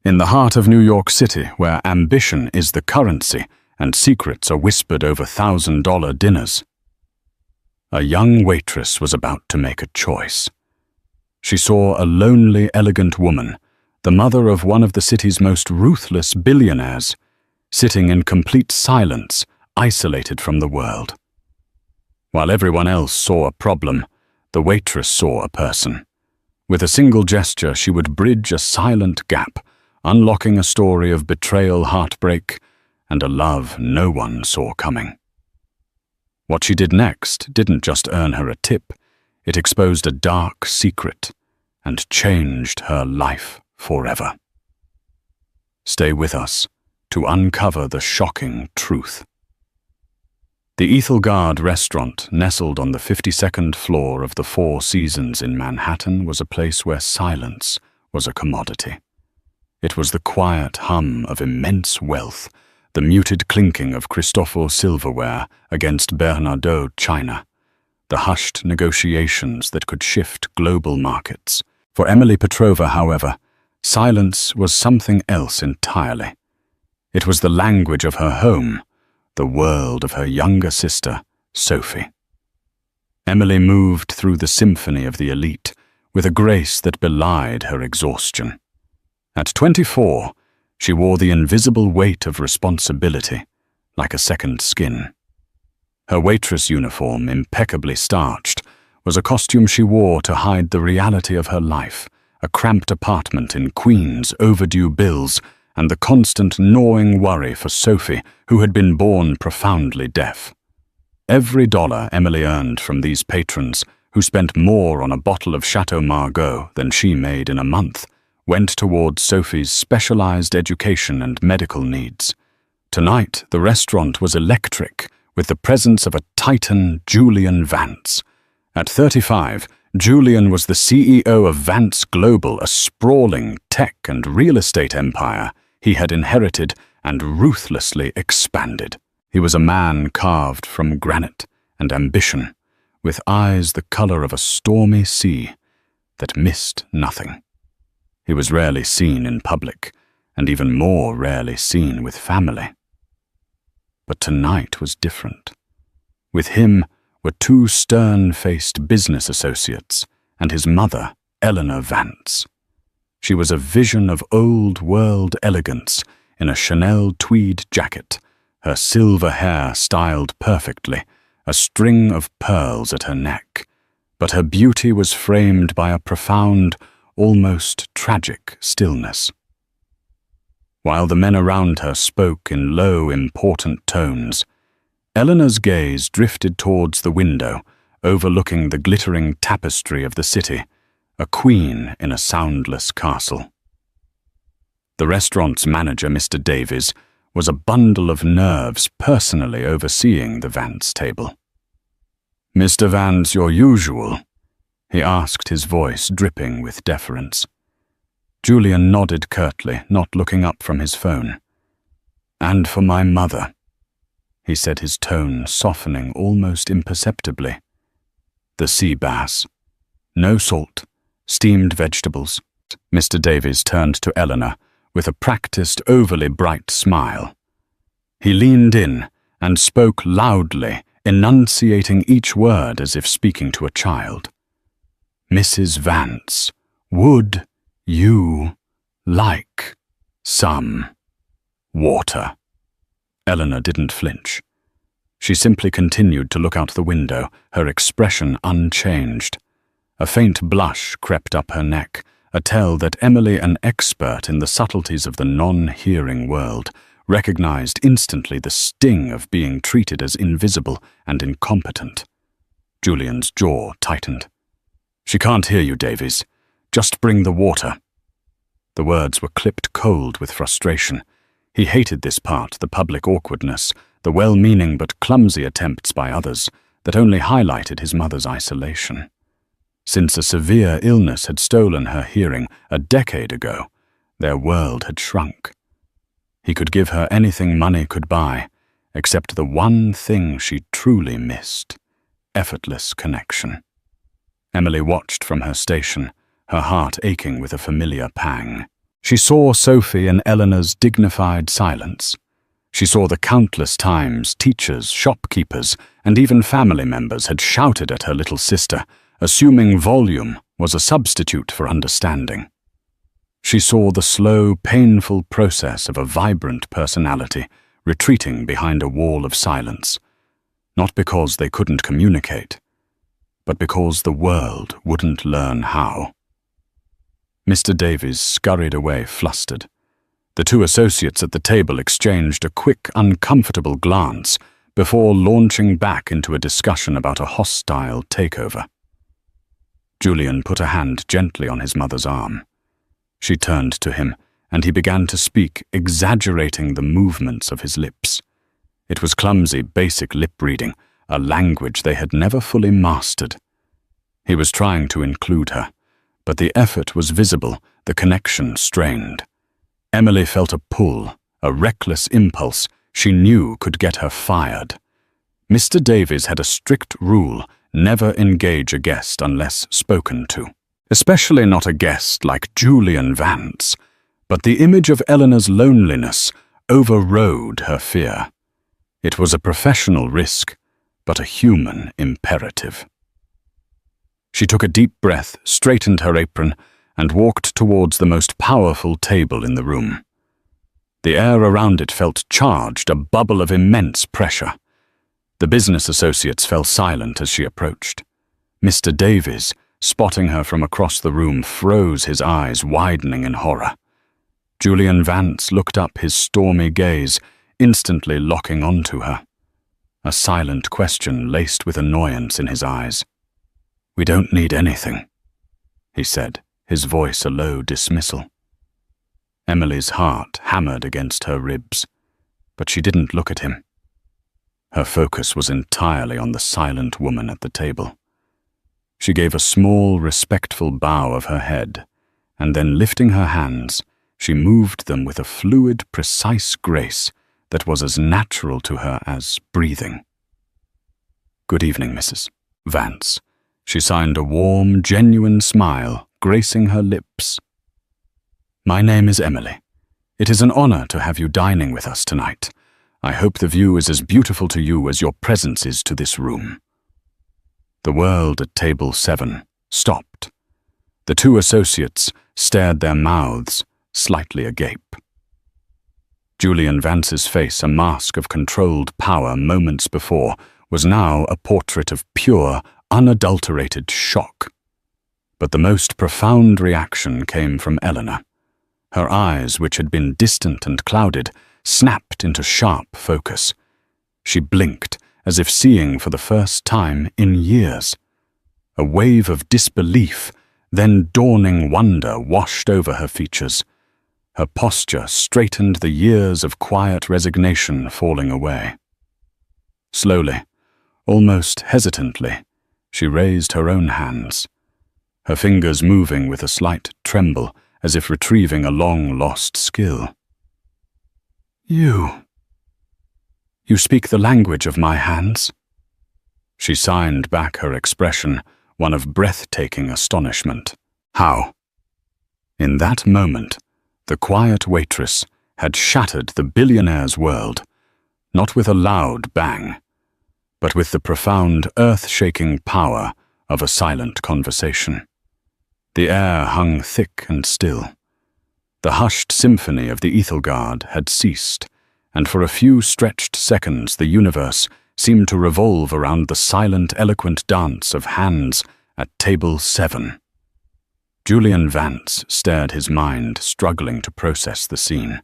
In the heart of New York City, where ambition is the currency and secrets are whispered over $1,000 dinners, a young waitress was about to make a choice. She saw a lonely, elegant woman, the mother of one of the city's most ruthless billionaires, sitting in complete silence, isolated from the world. While everyone else saw a problem, the waitress saw a person. With a single gesture, she would bridge a silent gap, unlocking a story of betrayal, heartbreak, and a love no one saw coming. What she did next didn't just earn her a tip, it exposed a dark secret and changed her life forever. Stay with us to uncover the shocking truth. The Ethelgard restaurant, nestled on the 52nd floor of the Four Seasons in Manhattan, was a place where silence was a commodity. It was the quiet hum of immense wealth, the muted clinking of Cristoforo silverware against Bernardo china, the hushed negotiations that could shift global markets. For Emily Petrova, however, silence was something else entirely. It was the language of her home, the world of her younger sister, Sophie. Emily moved through the symphony of the elite with a grace that belied her exhaustion. At 24, she wore the invisible weight of responsibility, like a second skin. Her waitress uniform, impeccably starched, was a costume she wore to hide the reality of her life, a cramped apartment in Queens, overdue bills, and the constant gnawing worry for Sophie, who had been born profoundly deaf. Every dollar Emily earned from these patrons, who spent more on a bottle of Chateau Margaux than she made in a month, went towards Sophie's specialized education and medical needs. Tonight, the restaurant was electric, with the presence of a titan, Julian Vance. At 35, Julian was the CEO of Vance Global, a sprawling tech and real estate empire he had inherited and ruthlessly expanded. He was a man carved from granite and ambition, with eyes the color of a stormy sea that missed nothing. He was rarely seen in public, and even more rarely seen with family. But tonight was different. With him were two stern-faced business associates and his mother, Eleanor Vance. She was a vision of old-world elegance in a Chanel tweed jacket, her silver hair styled perfectly, a string of pearls at her neck. But her beauty was framed by a profound, almost tragic stillness. While the men around her spoke in low, important tones, Eleanor's gaze drifted towards the window, overlooking the glittering tapestry of the city, a queen in a soundless castle. The restaurant's manager, Mr. Davies, was a bundle of nerves personally overseeing the Vance table. "Mr. Vance, your usual?" he asked, his voice dripping with deference. Julian nodded curtly, not looking up from his phone. "And for my mother," he said, his tone softening almost imperceptibly. "The sea bass. No salt, steamed vegetables." Mr. Davies turned to Eleanor with a practiced, overly bright smile. He leaned in and spoke loudly, enunciating each word as if speaking to a child. "Mrs. Vance, would you like some water?" Eleanor didn't flinch. She simply continued to look out the window, her expression unchanged. A faint blush crept up her neck, a tell that Emily, an expert in the subtleties of the non-hearing world, recognized instantly the sting of being treated as invisible and incompetent. Julian's jaw tightened. "She can't hear you, Davies. Just bring the water." The words were clipped cold with frustration. He hated this part, the public awkwardness, the well-meaning but clumsy attempts by others that only highlighted his mother's isolation. Since a severe illness had stolen her hearing a decade ago, their world had shrunk. He could give her anything money could buy, except the one thing she truly missed: effortless connection. Emily watched from her station, her heart aching with a familiar pang. She saw Sophie and Eleanor's dignified silence. She saw the countless times teachers, shopkeepers, and even family members had shouted at her little sister, assuming volume was a substitute for understanding. She saw the slow, painful process of a vibrant personality retreating behind a wall of silence, not because they couldn't communicate, but because the world wouldn't learn how. Mr. Davies scurried away flustered. The two associates at the table exchanged a quick, uncomfortable glance before launching back into a discussion about a hostile takeover. Julian put a hand gently on his mother's arm. She turned to him, and he began to speak, exaggerating the movements of his lips. It was clumsy, basic lip reading, a language they had never fully mastered. He was trying to include her, but the effort was visible, the connection strained. Emily felt a pull, a reckless impulse she knew could get her fired. Mr. Davies had a strict rule: never engage a guest unless spoken to. Especially not a guest like Julian Vance, but the image of Eleanor's loneliness overrode her fear. It was a professional risk, but a human imperative. She took a deep breath, straightened her apron, and walked towards the most powerful table in the room. The air around it felt charged, a bubble of immense pressure. The business associates fell silent as she approached. Mr. Davies, spotting her from across the room, froze, his eyes widening in horror. Julian Vance looked up, his stormy gaze instantly locking onto her. A silent question laced with annoyance in his eyes. "We don't need anything," he said, his voice a low dismissal. Emily's heart hammered against her ribs, but she didn't look at him. Her focus was entirely on the silent woman at the table. She gave a small, respectful bow of her head, and then lifting her hands, she moved them with a fluid, precise grace that was as natural to her as breathing. "Good evening, Mrs. Vance." She signed a warm, genuine smile, gracing her lips. "My name is Emily. It is an honor to have you dining with us tonight. I hope the view is as beautiful to you as your presence is to this room." The world at table 7 stopped. The two associates stared, their mouths slightly agape. Julian Vance's face, a mask of controlled power moments before, was now a portrait of pure, unadulterated shock. But the most profound reaction came from Eleanor. Her eyes, which had been distant and clouded, snapped into sharp focus. She blinked, as if seeing for the first time in years. A wave of disbelief, then dawning wonder washed over her features. Her posture straightened, the years of quiet resignation falling away. Slowly, almost hesitantly, she raised her own hands, her fingers moving with a slight tremble as if retrieving a long-lost skill. You speak the language of my hands?" She signed back, her expression one of breathtaking astonishment. "How?" In that moment, the quiet waitress had shattered the billionaire's world, not with a loud bang, but with the profound, earth-shaking power of a silent conversation. The air hung thick and still. The hushed symphony of the Ethelgard had ceased, and for a few stretched seconds the universe seemed to revolve around the silent, eloquent dance of hands at table 7. Julian Vance stared, his mind struggling to process the scene.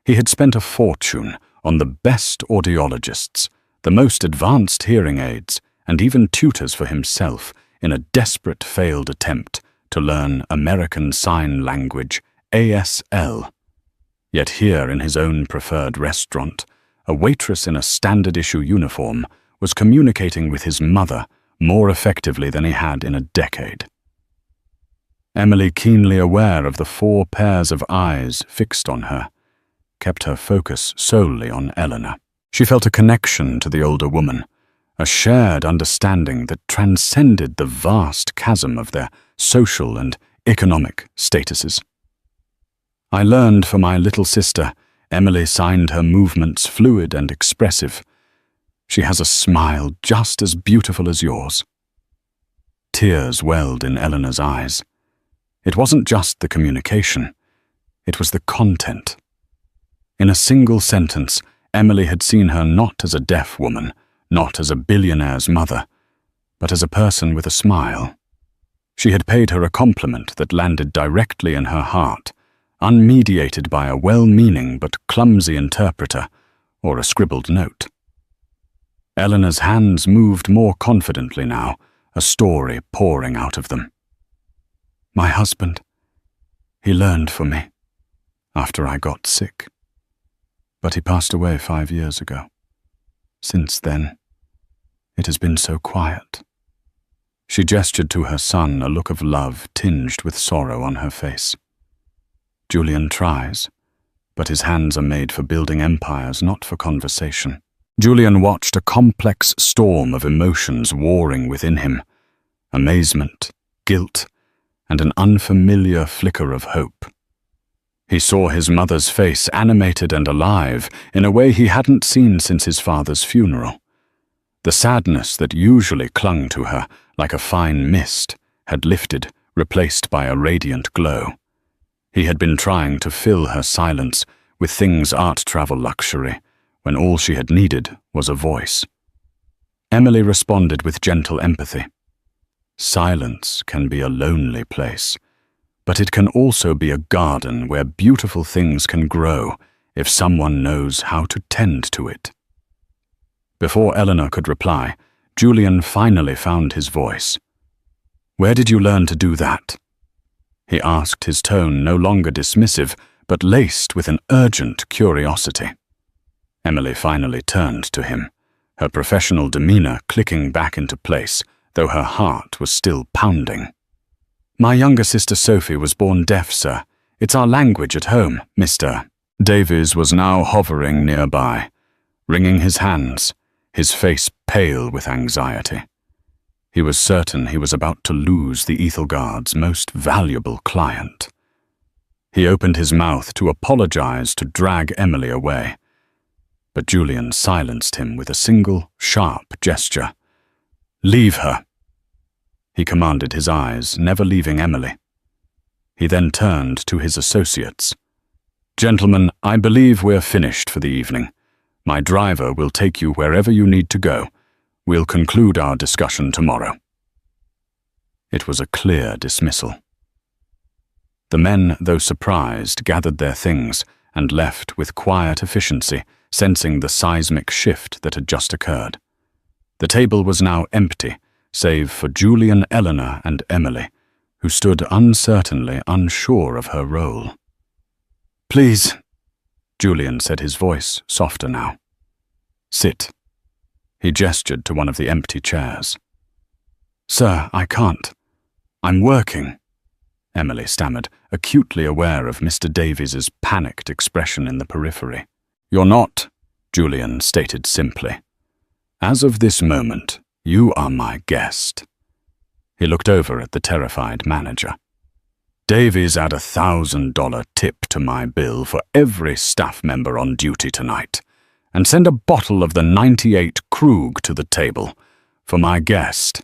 He had spent a fortune on the best audiologists, the most advanced hearing aids, and even tutors for himself in a desperate failed attempt to learn American Sign Language, ASL. Yet here in his own preferred restaurant, a waitress in a standard-issue uniform was communicating with his mother more effectively than he had in a decade. Emily, keenly aware of the 4 pairs of eyes fixed on her, kept her focus solely on Eleanor. She felt a connection to the older woman, a shared understanding that transcended the vast chasm of their social and economic statuses. I learned for my little sister, Emily signed her movements fluid and expressive. She has a smile just as beautiful as yours. Tears welled in Eleanor's eyes. It wasn't just the communication, it was the content. In a single sentence, Emily had seen her not as a deaf woman, not as a billionaire's mother, but as a person with a smile. She had paid her a compliment that landed directly in her heart, unmediated by a well-meaning but clumsy interpreter or a scribbled note. Eleanor's hands moved more confidently now, a story pouring out of them. My husband, he learned for me after I got sick. But he passed away 5 years ago. Since then, it has been so quiet. She gestured to her son, a look of love tinged with sorrow on her face. Julian tries, but his hands are made for building empires, not for conversation. Julian watched a complex storm of emotions warring within him. Amazement, guilt, and an unfamiliar flicker of hope. He saw his mother's face animated and alive in a way he hadn't seen since his father's funeral. The sadness that usually clung to her like a fine mist had lifted, replaced by a radiant glow. He had been trying to fill her silence with things art travel luxury, when all she had needed was a voice. Emily responded with gentle empathy. Silence can be a lonely place, but it can also be a garden where beautiful things can grow if someone knows how to tend to it. Before Eleanor could reply, Julian finally found his voice. Where did you learn to do that? He asked, his tone no longer dismissive, but laced with an urgent curiosity. Emily finally turned to him, her professional demeanor clicking back into place, though her heart was still pounding. My younger sister Sophie was born deaf, sir. It's our language at home, Mr. Davies was now hovering nearby, wringing his hands, his face pale with anxiety. He was certain he was about to lose the Ethelgard's most valuable client. He opened his mouth to apologize, to drag Emily away, but Julian silenced him with a single, sharp gesture. Leave her, he commanded, his eyes never leaving Emily. He then turned to his associates. Gentlemen, I believe we're finished for the evening. My driver will take you wherever you need to go. We'll conclude our discussion tomorrow. It was a clear dismissal. The men, though surprised, gathered their things and left with quiet efficiency, sensing the seismic shift that had just occurred. The table was now empty, save for Julian, Eleanor, and Emily, who stood uncertainly unsure of her role. Please, Julian said, his voice softer now. Sit. He gestured to one of the empty chairs. Sir, I can't. I'm working, Emily stammered, acutely aware of Mr. Davies's panicked expression in the periphery. You're not, Julian stated simply. As of this moment, you are my guest. He looked over at the terrified manager. Davies add $1,000 tip to my bill for every staff member on duty tonight, and send a bottle of the 98 Krug to the table for my guest.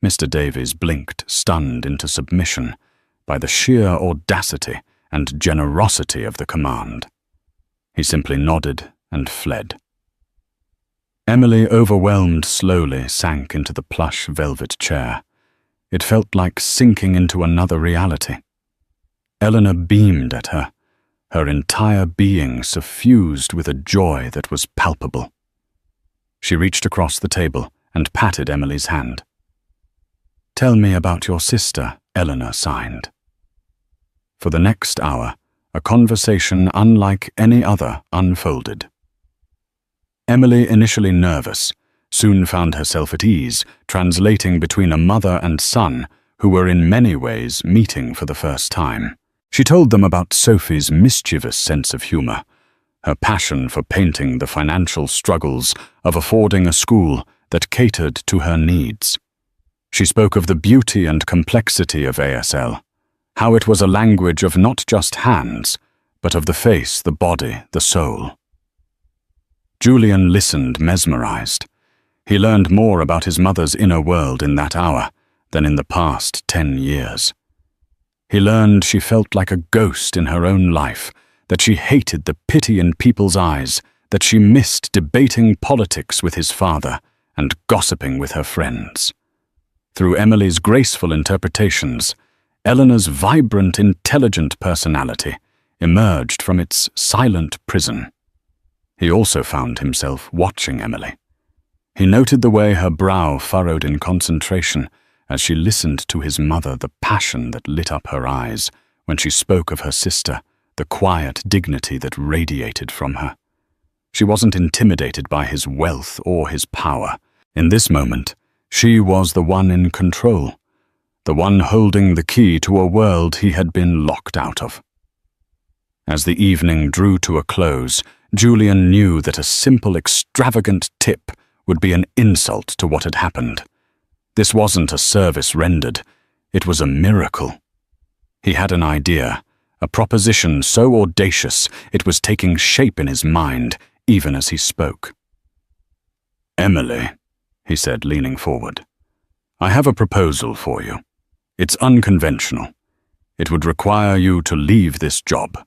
Mr. Davies blinked, stunned into submission by the sheer audacity and generosity of the command. He simply nodded and fled. Emily, overwhelmed, slowly sank into the plush velvet chair. It felt like sinking into another reality. Eleanor beamed at her, her entire being suffused with a joy that was palpable. She reached across the table and patted Emily's hand. Tell me about your sister, Eleanor signed. For the next hour, a conversation unlike any other unfolded. Emily, initially nervous, soon found herself at ease, translating between a mother and son who were in many ways meeting for the first time. She told them about Sophie's mischievous sense of humor, her passion for painting the financial struggles of affording a school that catered to her needs. She spoke of the beauty and complexity of ASL, how it was a language of not just hands, but of the face, the body, the soul. Julian listened, mesmerized. He learned more about his mother's inner world in that hour than in the past 10 years. He learned she felt like a ghost in her own life, that she hated the pity in people's eyes, that she missed debating politics with his father and gossiping with her friends. Through Emily's graceful interpretations, Eleanor's vibrant, intelligent personality emerged from its silent prison. He also found himself watching Emily. He noted the way her brow furrowed in concentration as she listened to his mother, the passion that lit up her eyes when she spoke of her sister, the quiet dignity that radiated from her. She wasn't intimidated by his wealth or his power. In this moment, she was the one in control, the one holding the key to a world he had been locked out of. As the evening drew to a close, Julian knew that a simple, extravagant tip would be an insult to what had happened. This wasn't a service rendered, it was a miracle. He had an idea, a proposition so audacious it was taking shape in his mind even as he spoke. "Emily," he said, leaning forward, "I have a proposal for you. It's unconventional. It would require you to leave this job."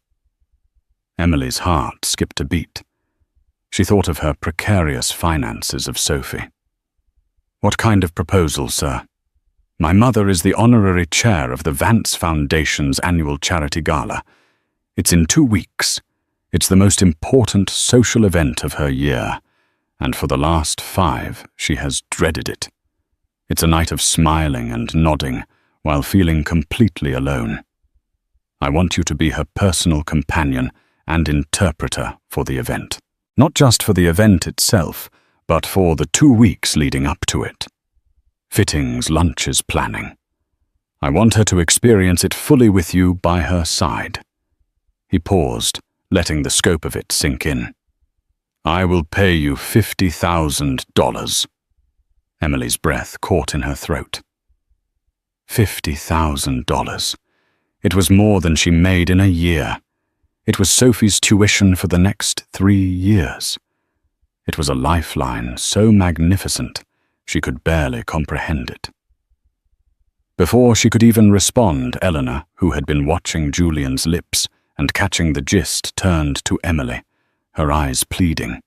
Emily's heart skipped a beat. She thought of her precarious finances of Sophie. "What kind of proposal, sir?" "My mother is the honorary chair of the Vance Foundation's annual charity gala. It's in 2 weeks. It's the most important social event of her year, and for the last 5, she has dreaded it. It's a night of smiling and nodding while feeling completely alone. I want you to be her personal companion and interpreter for the event. Not just for the event itself, but for the 2 weeks leading up to it. Fittings, lunches, planning. I want her to experience it fully with you by her side." He paused, letting the scope of it sink in. "I will pay you $50,000. Emily's breath caught in her throat. $50,000. It was more than she made in a year. It was Sophie's tuition for the next 3 years. It was a lifeline so magnificent she could barely comprehend it. Before she could even respond, Eleanor, who had been watching Julian's lips and catching the gist, turned to Emily, her eyes pleading.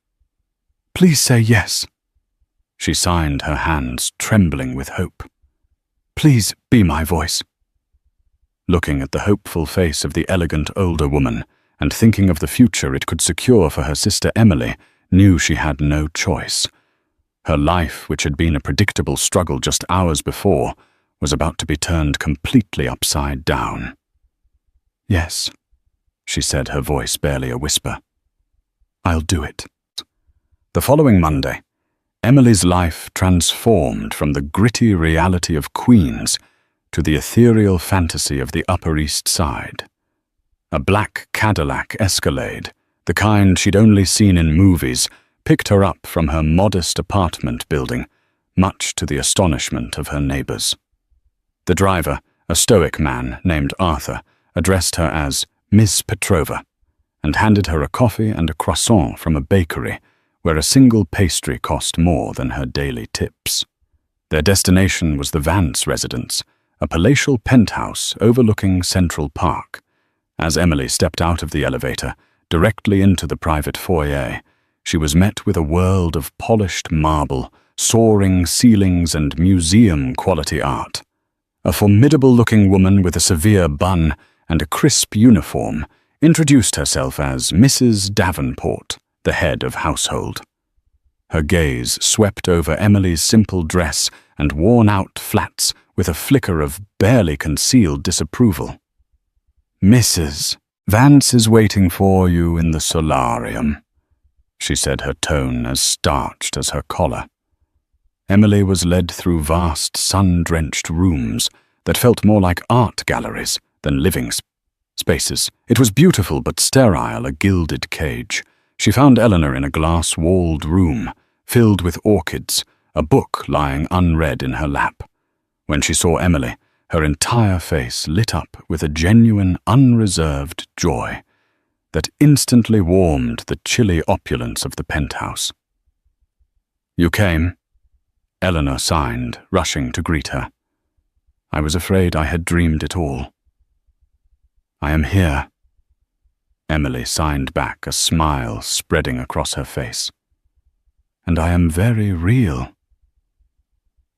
"Please say yes." She signed, her hands trembling with hope. "Please be my voice." Looking at the hopeful face of the elegant older woman and thinking of the future it could secure for her sister Emily, knew she had no choice. Her life, which had been a predictable struggle just hours before, was about to be turned completely upside down. "Yes," she said, her voice barely a whisper. "I'll do it." The following Monday, Emily's life transformed from the gritty reality of Queens to the ethereal fantasy of the Upper East Side. A black Cadillac Escalade, the kind she'd only seen in movies, picked her up from her modest apartment building, much to the astonishment of her neighbors. The driver, a stoic man named Arthur, addressed her as Miss Petrova and handed her a coffee and a croissant from a bakery where a single pastry cost more than her daily tips. Their destination was the Vance residence, a palatial penthouse overlooking Central Park. As Emily stepped out of the elevator, directly into the private foyer, she was met with a world of polished marble, soaring ceilings and museum-quality art. A formidable-looking woman with a severe bun and a crisp uniform introduced herself as Mrs. Davenport, the head of household. Her gaze swept over Emily's simple dress and worn-out flats with a flicker of barely concealed disapproval. "Mrs. Vance is waiting for you in the solarium," she said, her tone as starched as her collar. Emily was led through vast, sun-drenched rooms that felt more like art galleries than living spaces. It was beautiful but sterile, a gilded cage. She found Eleanor in a glass-walled room, filled with orchids, a book lying unread in her lap. When she saw Emily, her entire face lit up with a genuine, unreserved joy that instantly warmed the chilly opulence of the penthouse. "You came?" Eleanor signed, rushing to greet her. I was afraid I had dreamed it all. "I am here." Emily signed back, a smile spreading across her face. "And I am very real."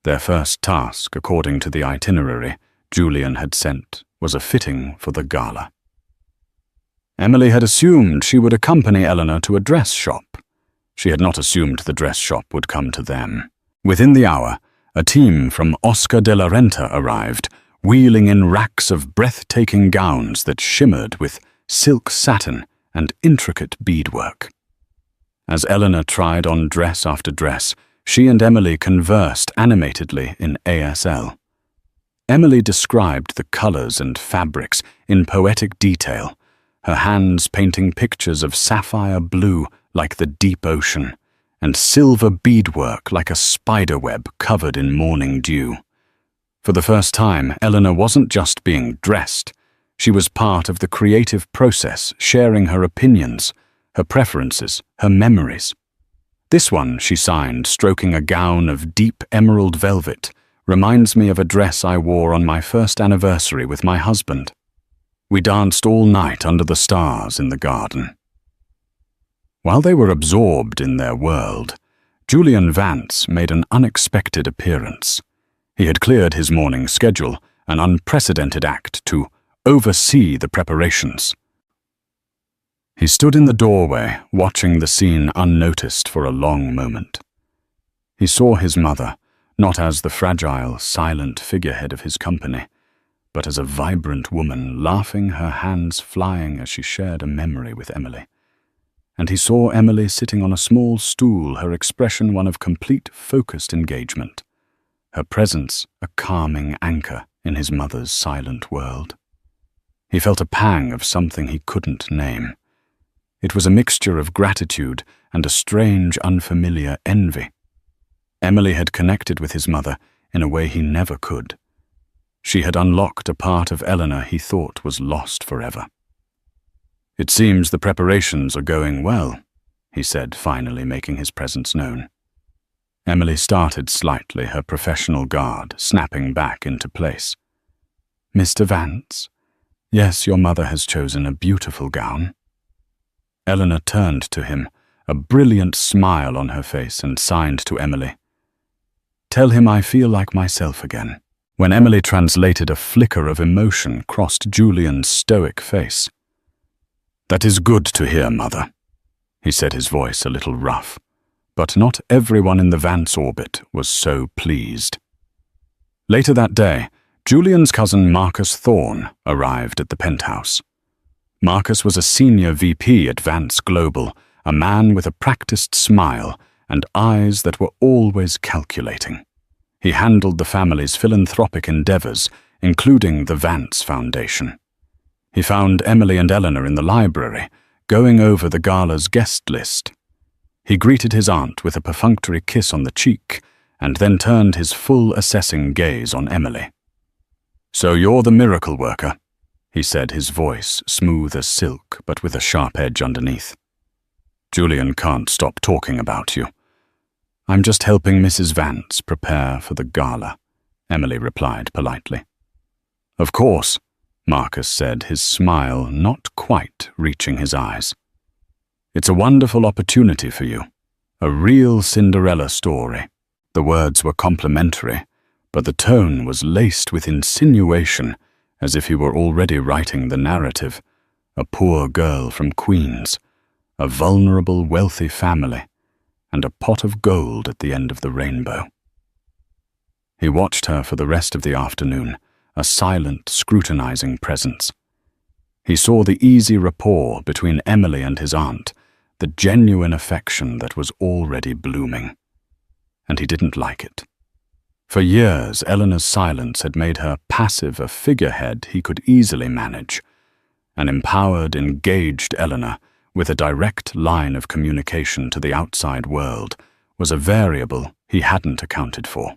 Their first task, according to the itinerary Julian had sent, was a fitting for the gala. Emily had assumed she would accompany Eleanor to a dress shop. She had not assumed the dress shop would come to them. Within the hour, a team from Oscar de la Renta arrived, wheeling in racks of breathtaking gowns that shimmered with silk satin and intricate beadwork. As Eleanor tried on dress after dress, she and Emily conversed animatedly in ASL. Emily described the colors and fabrics in poetic detail, her hands painting pictures of sapphire blue like the deep ocean, and silver beadwork like a spiderweb covered in morning dew. For the first time, Eleanor wasn't just being dressed. She was part of the creative process, sharing her opinions, her preferences, her memories. This one, she signed, stroking a gown of deep emerald velvet, reminds me of a dress I wore on my first anniversary with my husband. We danced all night under the stars in the garden. While they were absorbed in their world, Julian Vance made an unexpected appearance. He had cleared his morning schedule, an unprecedented act to oversee the preparations. He stood in the doorway, watching the scene unnoticed for a long moment. He saw his mother, not as the fragile, silent figurehead of his company, but as a vibrant woman, laughing, her hands flying as she shared a memory with Emily. And he saw Emily sitting on a small stool, her expression one of complete, focused engagement, her presence a calming anchor in his mother's silent world. He felt a pang of something he couldn't name. It was a mixture of gratitude and a strange, unfamiliar envy. Emily had connected with his mother in a way he never could. She had unlocked a part of Eleanor he thought was lost forever. "It seems the preparations are going well," he said, finally making his presence known. Emily started slightly, her professional guard snapping back into place. "Mr. Vance, yes, your mother has chosen a beautiful gown." Eleanor turned to him, a brilliant smile on her face, and signed to Emily. "Tell him I feel like myself again." When Emily translated, a flicker of emotion crossed Julian's stoic face. "That is good to hear, Mother," he said, his voice a little rough. But not everyone in the Vance orbit was so pleased. Later that day, Julian's cousin Marcus Thorne arrived at the penthouse. Marcus was a senior VP at Vance Global, a man with a practiced smile and eyes that were always calculating. He handled the family's philanthropic endeavors, including the Vance Foundation. He found Emily and Eleanor in the library, going over the gala's guest list. He greeted his aunt with a perfunctory kiss on the cheek, and then turned his full assessing gaze on Emily. "So you're the miracle worker," he said, his voice smooth as silk, but with a sharp edge underneath. "Julian can't stop talking about you." "I'm just helping Mrs. Vance prepare for the gala," Emily replied politely. "Of course," Marcus said, his smile not quite reaching his eyes. "It's a wonderful opportunity for you. A real Cinderella story." The words were complimentary, but the tone was laced with insinuation, as if he were already writing the narrative. A poor girl from Queens, a vulnerable, wealthy family, and a pot of gold at the end of the rainbow. He watched her for the rest of the afternoon, a silent, scrutinizing presence. He saw the easy rapport between Emily and his aunt, the genuine affection that was already blooming. And he didn't like it. For years, Eleanor's silence had made her passive a figurehead he could easily manage. An empowered, engaged Eleanor, with a direct line of communication to the outside world, was a variable he hadn't accounted for.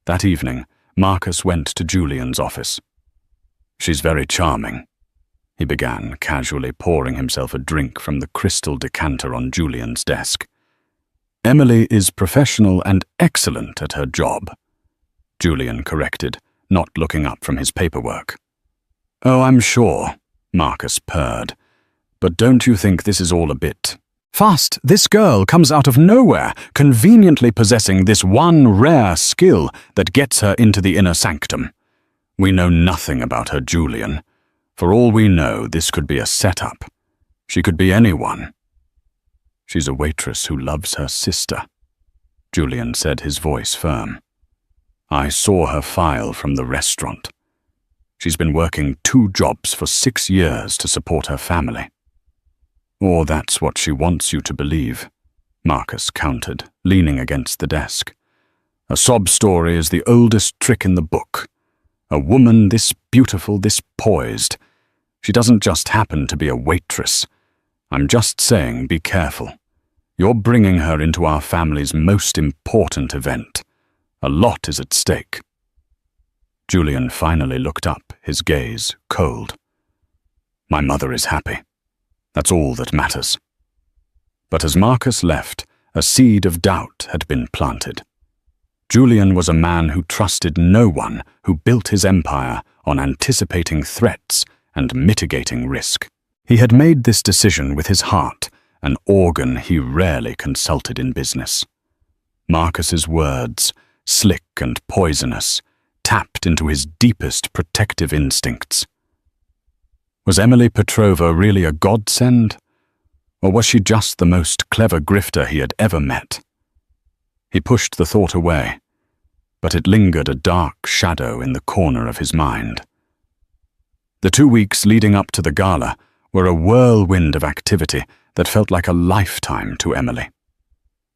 That evening, Marcus went to Julian's office. "She's very charming," he began, casually pouring himself a drink from the crystal decanter on Julian's desk. "Emily is professional and excellent at her job," Julian corrected, not looking up from his paperwork. "Oh, I'm sure," Marcus purred. "But don't you think this is all a bit fast? This girl comes out of nowhere, conveniently possessing this one rare skill that gets her into the inner sanctum. We know nothing about her, Julian. For all we know, this could be a setup. She could be anyone." "She's a waitress who loves her sister," Julian said, his voice firm. "I saw her file from the restaurant. She's been working 2 jobs for 6 years to support her family." "Or that's what she wants you to believe," Marcus countered, leaning against the desk. "A sob story is the oldest trick in the book. A woman this beautiful, this poised. She doesn't just happen to be a waitress. I'm just saying, be careful. You're bringing her into our family's most important event. A lot is at stake." Julian finally looked up, his gaze cold. "My mother is happy. That's all that matters." But as Marcus left, a seed of doubt had been planted. Julian was a man who trusted no one, who built his empire on anticipating threats and mitigating risk. He had made this decision with his heart, an organ he rarely consulted in business. Marcus's words, slick and poisonous, tapped into his deepest protective instincts. Was Emily Petrova really a godsend? Or was she just the most clever grifter he had ever met? He pushed the thought away, but it lingered a dark shadow in the corner of his mind. The 2 weeks leading up to the gala were a whirlwind of activity that felt like a lifetime to Emily.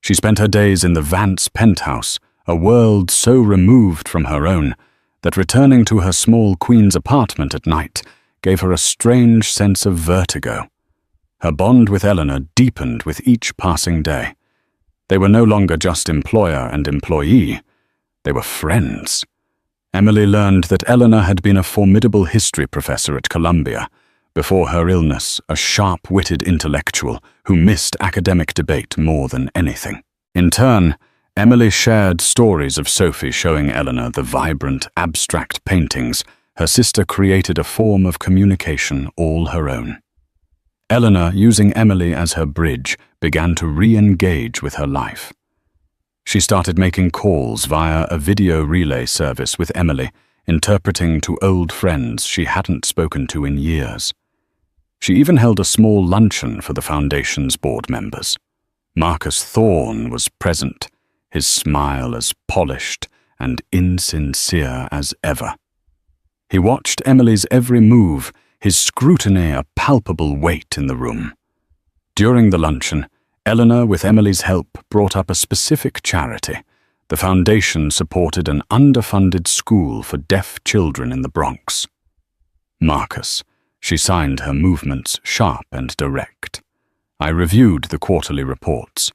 She spent her days in the Vance penthouse, a world so removed from her own that returning to her small Queen's apartment at night gave her a strange sense of vertigo. Her bond with Eleanor deepened with each passing day. They were no longer just employer and employee. They were friends. Emily learned that Eleanor had been a formidable history professor at Columbia. Before her illness, a sharp-witted intellectual who missed academic debate more than anything. In turn, Emily shared stories of Sophie showing Eleanor the vibrant, abstract paintings her sister created, a form of communication all her own. Eleanor, using Emily as her bridge, began to re-engage with her life. She started making calls via a video relay service with Emily, interpreting to old friends she hadn't spoken to in years. She even held a small luncheon for the Foundation's board members. Marcus Thorne was present, his smile as polished and insincere as ever. He watched Emily's every move, his scrutiny a palpable weight in the room. During the luncheon, Eleanor, with Emily's help, brought up a specific charity. The Foundation supported an underfunded school for deaf children in the Bronx. "Marcus," she signed her movements sharp and direct. "I reviewed the quarterly reports.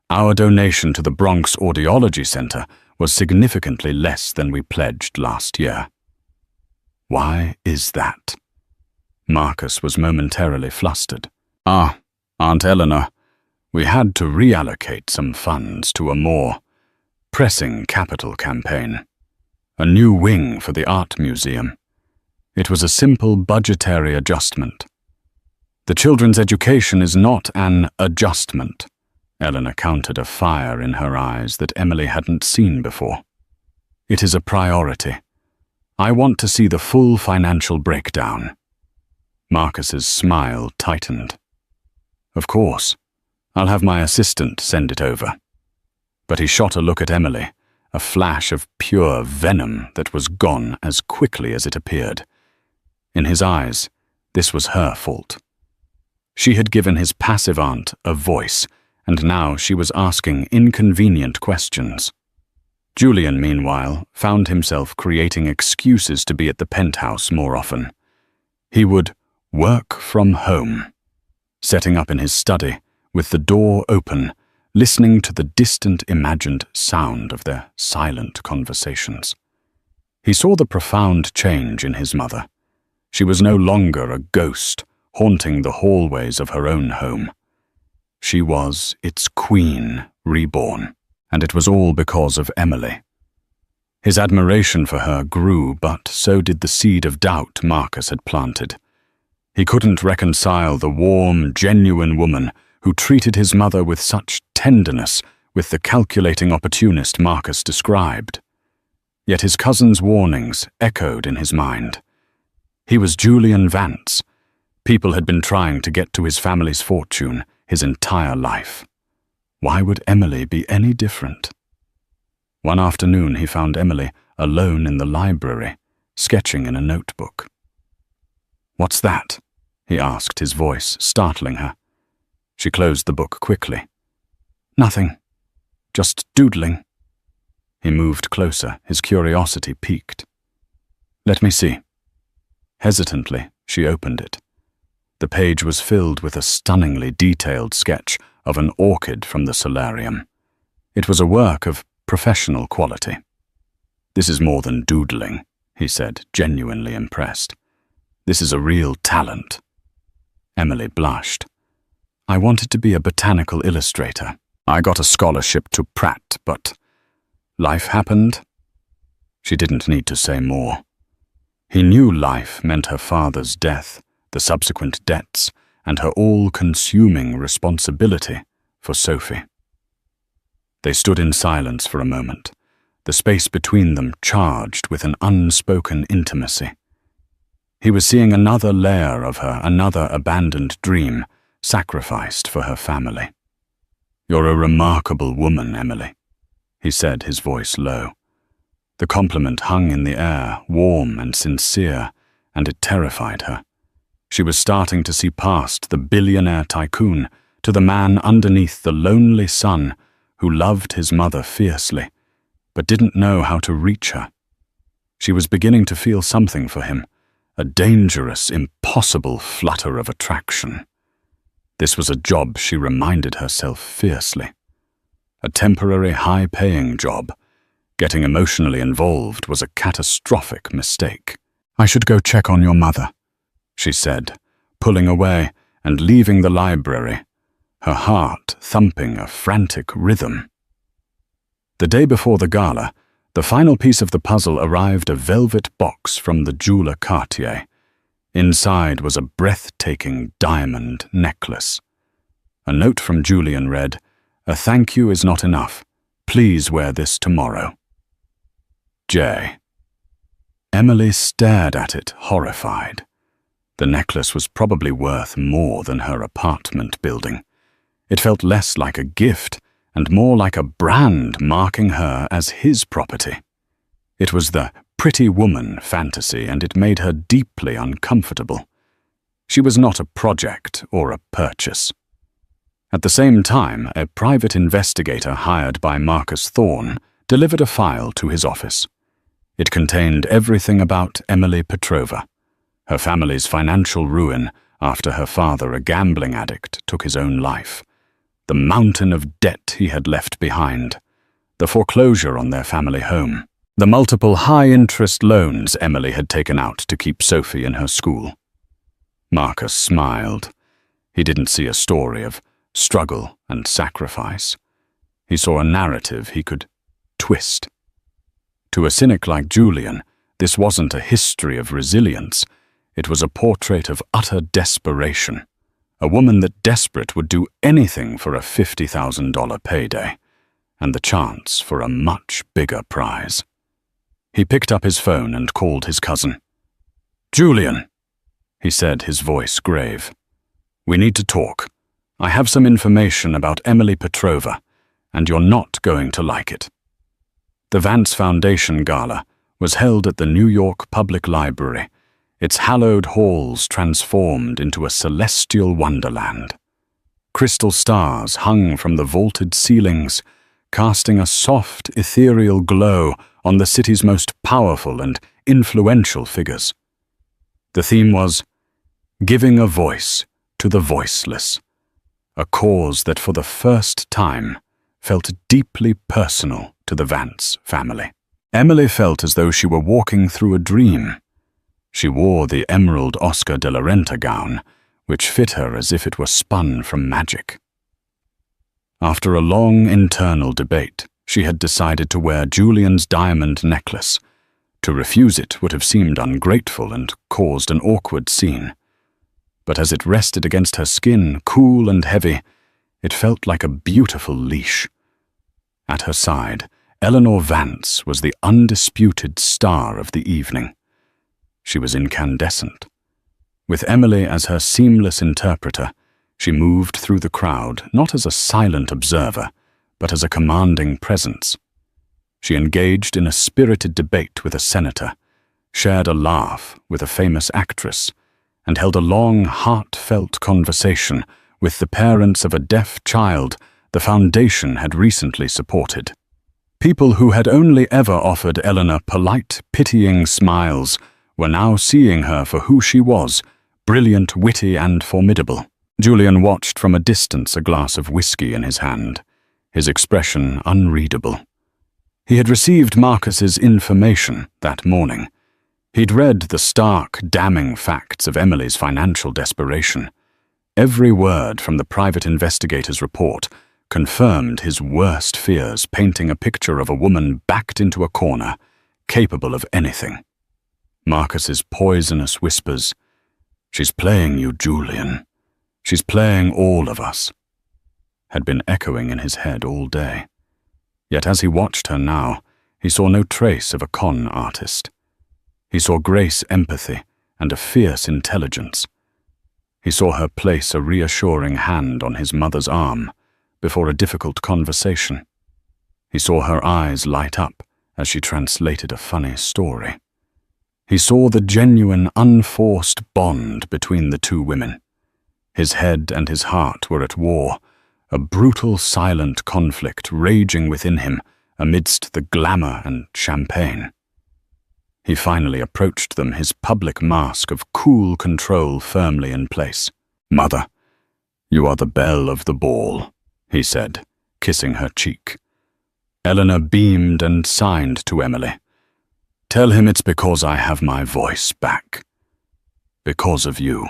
Our donation to the Bronx Audiology Center was significantly less than we pledged last year." "Why is that?" Marcus was momentarily flustered. Aunt Eleanor, we had to reallocate some funds to a more pressing capital campaign. A new wing for the art museum. It was a simple budgetary adjustment. The children's education is not an adjustment. Eleanor countered, a fire in her eyes that Emily hadn't seen before. It is a priority. I want to see the full financial breakdown. Marcus's smile tightened. Of course, I'll have my assistant send it over. But he shot a look at Emily, a flash of pure venom that was gone as quickly as it appeared. In his eyes, this was her fault. She had given his passive aunt a voice, and now she was asking inconvenient questions. Julian, meanwhile, found himself creating excuses to be at the penthouse more often. He would work from home, setting up in his study, with the door open, listening to the distant imagined sound of their silent conversations. He saw the profound change in his mother. She was no longer a ghost haunting the hallways of her own home. She was its queen reborn, and it was all because of Emily. His admiration for her grew, but so did the seed of doubt Marcus had planted. He couldn't reconcile the warm, genuine woman who treated his mother with such tenderness with the calculating opportunist Marcus described. Yet his cousin's warnings echoed in his mind. He was Julian Vance. People had been trying to get to his family's fortune his entire life. Why would Emily be any different? One afternoon he found Emily alone in the library, sketching in a notebook. "What's that?" he asked, his voice startling her. She closed the book quickly. "Nothing. Just doodling." He moved closer, his curiosity piqued. "Let me see." Hesitantly, she opened it. The page was filled with a stunningly detailed sketch of an orchid from the solarium. It was a work of professional quality. "This is more than doodling," he said, genuinely impressed. "This is a real talent." Emily blushed. "I wanted to be a botanical illustrator. I got a scholarship to Pratt, but life happened." She didn't need to say more. He knew life meant her father's death, the subsequent debts, and her all-consuming responsibility for Sophie. They stood in silence for a moment, the space between them charged with an unspoken intimacy. He was seeing another layer of her, another abandoned dream, sacrificed for her family. "You're a remarkable woman, Emily," he said, his voice low. The compliment hung in the air, warm and sincere, and it terrified her. She was starting to see past the billionaire tycoon to the man underneath the lonely sun who loved his mother fiercely, but didn't know how to reach her. She was beginning to feel something for him, a dangerous, impossible flutter of attraction. This was a job, she reminded herself fiercely. A temporary, high-paying job. Getting emotionally involved was a catastrophic mistake. "I should go check on your mother," she said, pulling away and leaving the library, her heart thumping a frantic rhythm. The day before the gala, the final piece of the puzzle arrived, a velvet box from the jeweler Cartier. Inside was a breathtaking diamond necklace. A note from Julian read, "A thank you is not enough. Please wear this tomorrow. J." Emily stared at it, horrified. The necklace was probably worth more than her apartment building. It felt less like a gift and more like a brand marking her as his property. It was the pretty woman fantasy, and it made her deeply uncomfortable. She was not a project or a purchase. At the same time, a private investigator hired by Marcus Thorne delivered a file to his office. It contained everything about Emily Petrova, her family's financial ruin after her father, a gambling addict, took his own life, the mountain of debt he had left behind, the foreclosure on their family home, the multiple high-interest loans Emily had taken out to keep Sophie in her school. Marcus smiled. He didn't see a story of struggle and sacrifice. He saw a narrative he could twist. To a cynic like Julian, this wasn't a history of resilience. It was a portrait of utter desperation. A woman that desperate would do anything for a $50,000 payday, and the chance for a much bigger prize. He picked up his phone and called his cousin. "Julian," he said, his voice grave. "We need to talk. I have some information about Emily Petrova, and you're not going to like it." The Vance Foundation Gala was held at the New York Public Library, its hallowed halls transformed into a celestial wonderland. Crystal stars hung from the vaulted ceilings, casting a soft, ethereal glow on the city's most powerful and influential figures. The theme was "Giving a Voice to the Voiceless," a cause that for the first time felt deeply personal to the Vance family. Emily felt as though she were walking through a dream. She wore the emerald Oscar de la Renta gown, which fit her as if it were spun from magic. After a long internal debate, she had decided to wear Julian's diamond necklace. To refuse it would have seemed ungrateful and caused an awkward scene. But as it rested against her skin, cool and heavy, it felt like a beautiful leash. At her side, Eleanor Vance was the undisputed star of the evening. She was incandescent. With Emily as her seamless interpreter, she moved through the crowd not as a silent observer, but as a commanding presence. She engaged in a spirited debate with a senator, shared a laugh with a famous actress, and held a long, heartfelt conversation with the parents of a deaf child the foundation had recently supported. People who had only ever offered Eleanor polite, pitying smiles were now seeing her for who she was, brilliant, witty, and formidable. Julian watched from a distance, a glass of whiskey in his hand, his expression unreadable. He had received Marcus's information that morning. He'd read the stark, damning facts of Emily's financial desperation. Every word from the private investigator's report confirmed his worst fears, painting a picture of a woman backed into a corner, capable of anything. Marcus's poisonous whispers, "She's playing you, Julian. She's playing all of us," had been echoing in his head all day. Yet as he watched her now, he saw no trace of a con artist. He saw grace, empathy, and a fierce intelligence. He saw her place a reassuring hand on his mother's arm before a difficult conversation. He saw her eyes light up as she translated a funny story. He saw the genuine, unforced bond between the two women. His head and his heart were at war, a brutal, silent conflict raging within him amidst the glamour and champagne. He finally approached them, his public mask of cool control firmly in place. "Mother, you are the belle of the ball," he said, kissing her cheek. Eleanor beamed and signed to Emily. "Tell him it's because I have my voice back. Because of you."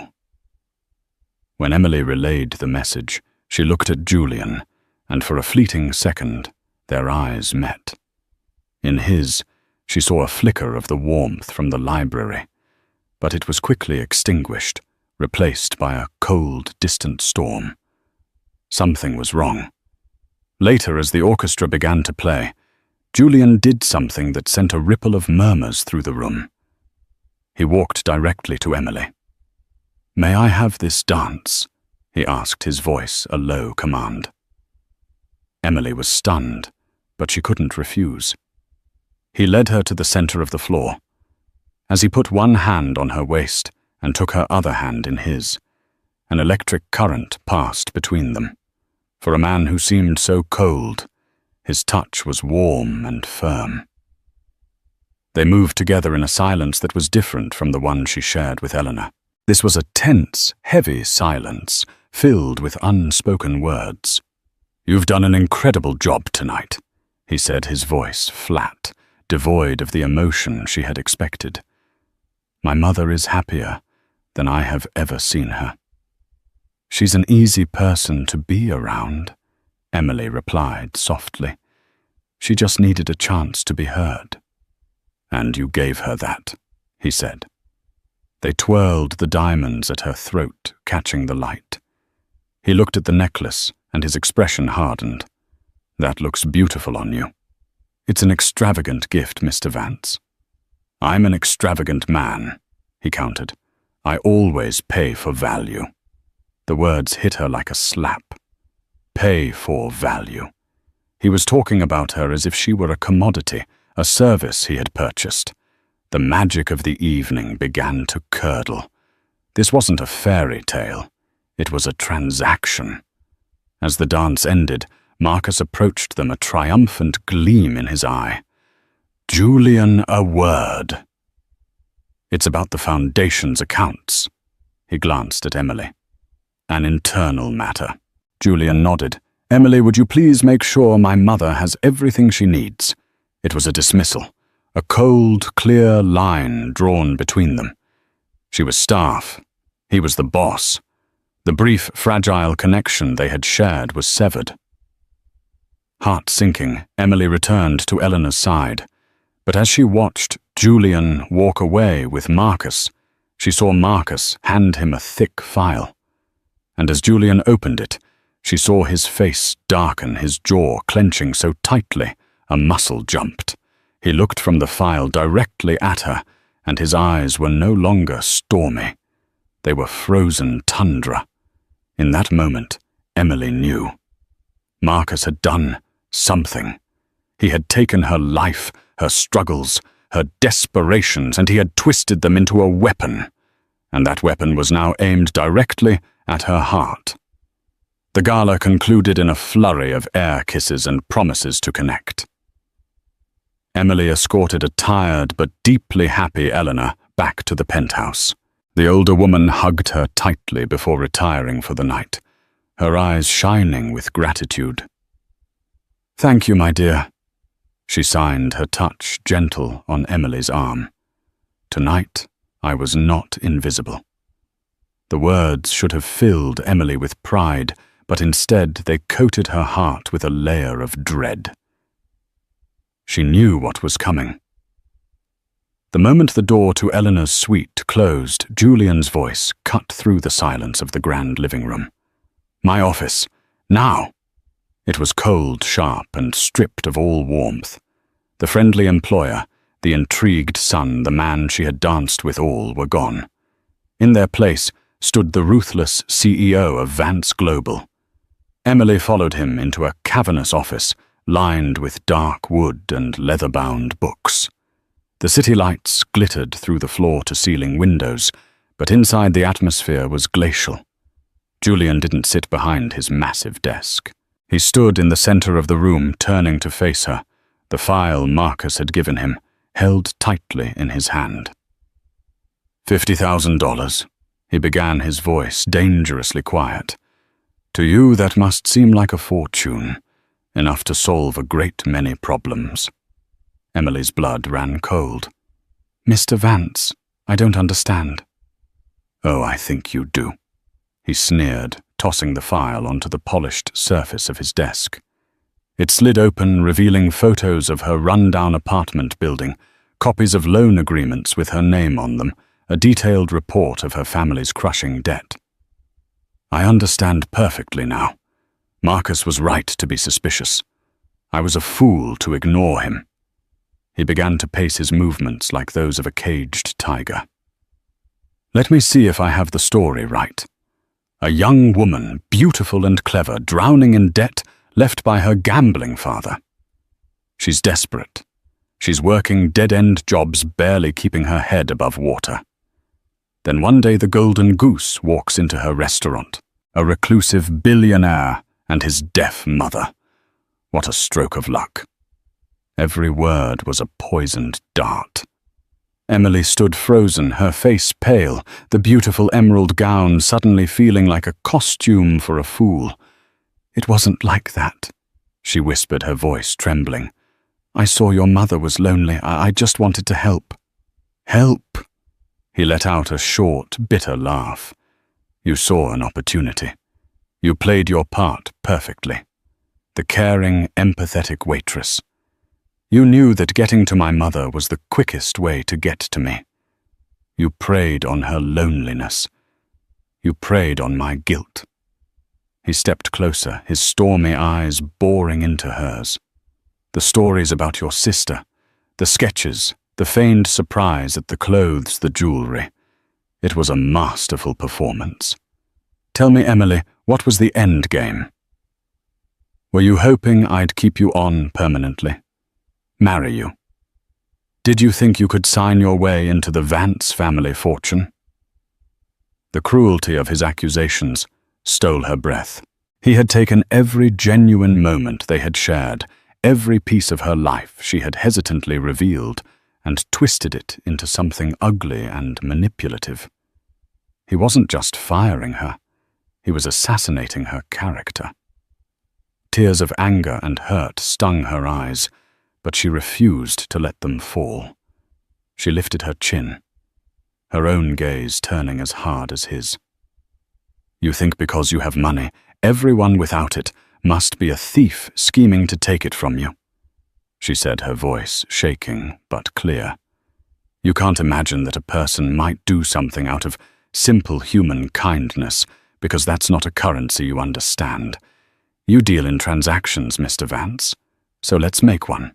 When Emily relayed the message, she looked at Julian, and for a fleeting second, their eyes met. In his, she saw a flicker of the warmth from the library, but it was quickly extinguished, replaced by a cold, distant storm. Something was wrong. Later, as the orchestra began to play, Julian did something that sent a ripple of murmurs through the room. He walked directly to Emily. "May I have this dance?" he asked, his voice a low command. Emily was stunned, but she couldn't refuse. He led her to the center of the floor. As he put one hand on her waist and took her other hand in his, an electric current passed between them. For a man who seemed so cold, his touch was warm and firm. They moved together in a silence that was different from the one she shared with Eleanor. This was a tense, heavy silence, filled with unspoken words. "You've done an incredible job tonight," he said, his voice flat, devoid of the emotion she had expected. "My mother is happier than I have ever seen her." "She's an easy person to be around," Emily replied softly. "She just needed a chance to be heard." "And you gave her that," he said. They twirled the diamonds at her throat, catching the light. He looked at the necklace, and his expression hardened. "That looks beautiful on you." "It's an extravagant gift, Mr. Vance." "I'm an extravagant man," he countered. "I always pay for value." The words hit her like a slap. Pay for value. He was talking about her as if she were a commodity, a service he had purchased. The magic of the evening began to curdle. This wasn't a fairy tale. It was a transaction. As the dance ended, Marcus approached them, a triumphant gleam in his eye. "Julian, a word." "It's about the foundation's accounts." He glanced at Emily. "An internal matter." Julian nodded. "Emily, would you please make sure my mother has everything she needs?" It was a dismissal, a cold, clear line drawn between them. She was staff. He was the boss. The brief, fragile connection they had shared was severed. Heart sinking, Emily returned to Eleanor's side. But as she watched Julian walk away with Marcus, she saw Marcus hand him a thick file. And as Julian opened it, she saw his face darken, his jaw clenching so tightly a muscle jumped. He looked from the file directly at her, and his eyes were no longer stormy. They were frozen tundra. In that moment, Emily knew. Marcus had done something. He had taken her life, her struggles, her desperations, and he had twisted them into a weapon. And that weapon was now aimed directly at her heart. The gala concluded in a flurry of air kisses and promises to connect. Emily escorted a tired but deeply happy Eleanor back to the penthouse. The older woman hugged her tightly before retiring for the night, her eyes shining with gratitude. "Thank you, my dear," she signed, her touch gentle on Emily's arm. "Tonight, I was not invisible." The words should have filled Emily with pride, but instead they coated her heart with a layer of dread. She knew what was coming. The moment the door to Eleanor's suite closed, Julian's voice cut through the silence of the grand living room. "My office. Now!" It was cold, sharp, and stripped of all warmth. The friendly employer, the intrigued son, the man she had danced with all were gone. In their place stood the ruthless CEO of Vance Global. Emily followed him into a cavernous office lined with dark wood and leather-bound books. The city lights glittered through the floor-to-ceiling windows, but inside the atmosphere was glacial. Julian didn't sit behind his massive desk. He stood in the center of the room, turning to face her, the file Marcus had given him, held tightly in his hand. $50,000, he began, his voice dangerously quiet. "To you that must seem like a fortune, enough to solve a great many problems." Emily's blood ran cold. "Mr. Vance, I don't understand." "Oh, I think you do," he sneered, tossing the file onto the polished surface of his desk. It slid open, revealing photos of her run-down apartment building, copies of loan agreements with her name on them, a detailed report of her family's crushing debt. "I understand perfectly now. Marcus was right to be suspicious. I was a fool to ignore him." He began to pace his movements like those of a caged tiger. "Let me see if I have the story right. A young woman, beautiful and clever, drowning in debt, left by her gambling father. She's desperate. She's working dead-end jobs, barely keeping her head above water. Then one day the golden goose walks into her restaurant, a reclusive billionaire and his deaf mother. What a stroke of luck." Every word was a poisoned dart. Emily stood frozen, her face pale, the beautiful emerald gown suddenly feeling like a costume for a fool. "It wasn't like that," she whispered, her voice trembling. "I saw your mother was lonely. I just wanted to help." "Help?" He let out a short, bitter laugh. "You saw an opportunity. You played your part perfectly. The caring, empathetic waitress. You knew that getting to my mother was the quickest way to get to me. You preyed on her loneliness. You preyed on my guilt." He stepped closer, his stormy eyes boring into hers. "The stories about your sister, the sketches, the feigned surprise at the clothes, the jewelry. It was a masterful performance. Tell me, Emily, what was the end game? Were you hoping I'd keep you on permanently? Marry you? Did you think you could sign your way into the Vance family fortune?" The cruelty of his accusations stole her breath. He had taken every genuine moment they had shared, every piece of her life she had hesitantly revealed, and twisted it into something ugly and manipulative. He wasn't just firing her, he was assassinating her character. Tears of anger and hurt stung her eyes. but she refused to let them fall. She lifted her chin, her own gaze turning as hard as his. "You think because you have money, everyone without it must be a thief scheming to take it from you," she said, her voice shaking but clear. "You can't imagine that a person might do something out of simple human kindness, because that's not a currency you understand. You deal in transactions, Mr. Vance, so let's make one."